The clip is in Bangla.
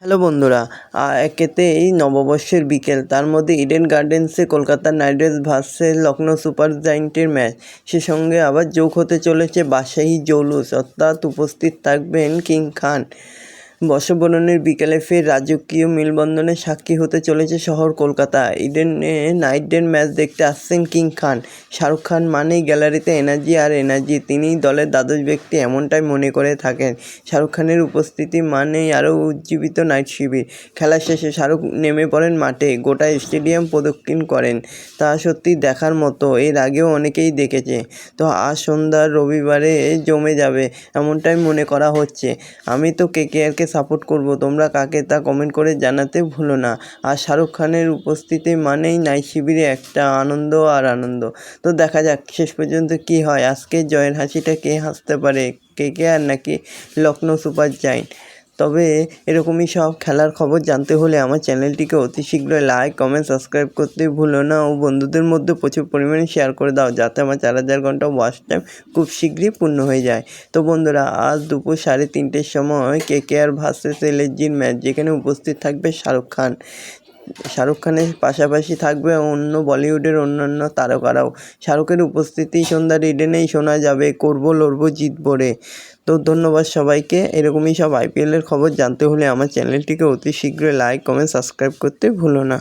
হ্যালো বন্ধুরা, একেতেই নববর্ষের বিকেল, তার মধ্যে ইডেন গার্ডেন্সে Kolkata Knight Riders versus Lucknow super জায়েন্টের ম্যাচ। সে সঙ্গে আবার যোগ হতে চলেছে বাদশাহী জৌলুস, অর্থাৎ উপস্থিত থাকবেন কিং খান। বর্ষবরণের বিকেলে ফের রাজকীয় মেলবন্ধনের সাক্ষী হতে চলেছে শহর কলকাতা। ইডেনে নাইট ডে ম্যাচ দেখতে আসছেন কিং খান। শাহরুখ খান মানেই গ্যালারিতে এনার্জি আর এনার্জি, তিনিই দলের দ্বাদশ ব্যক্তি এমনটাই মনে করে থাকেন। শাহরুখ খানের উপস্থিতি মানেই আরও উজ্জীবিত নাইট শিবির। খেলা শেষে শাহরুখ নেমে পড়েন মাঠে, গোটা স্টেডিয়াম প্রদক্ষিণ করেন। তা সত্যি দেখার মতো, এর আগেও অনেকেই দেখেছে। তো আজ সন্ধ্যা রবিবারে জমে যাবে এমনটাই মনে করা হচ্ছে। আমি তো কেকেআরকে সাপোর্ট করব, তোমরা কাকে তা কমেন্ট করে জানাতে ভুলো না। আর শাহরুখ খানের উপস্থিতি মানেই নাইট শিবিরে একটা আনন্দ আর আনন্দ। তো দেখা যাক শেষ পর্যন্ত কি হয়, আজকে জয়ের হাসিটা কে হাসতে পারে, কেকেআর নাকি লখনৌ সুপার জায়েন্ট। তবে এরকমই সব খেলার খবর জানতে হলে আমার চ্যানেলটিকে অতি শীঘ্রই লাইক, কমেন্ট, সাবস্ক্রাইব করতে ভুলো না ও বন্ধুদের মধ্যে প্রচুর পরিমাণে শেয়ার করে দাও, যাতে আমার 4000 ঘন্টা ওয়াচ টাইম খুব শীঘ্রই পূর্ণ হয়ে যায়। তো বন্ধুরা, আজ দুপুর 3:30টার সময় কেকেআর ভার্সেস এলএসজির ম্যাচ, যেখানে উপস্থিত থাকবে শাহরুখ খান। শাহরুখ খানের পাশাপাশি থাকবে অন্য বলিউডের অন্যান্য তারকারাও। শাহরুখের উপস্থিতি সন্ধ্যার ইডেনেই শোনা যাবে, করবো লড়বো জিতবো রে। তো ধন্যবাদ সবাইকে। এরকমই সব আইপিএলের খবর জানতে হলে আমার চ্যানেলটিকে অতি শীঘ্রই লাইক, কমেন্ট, সাবস্ক্রাইব করতে ভুলো না।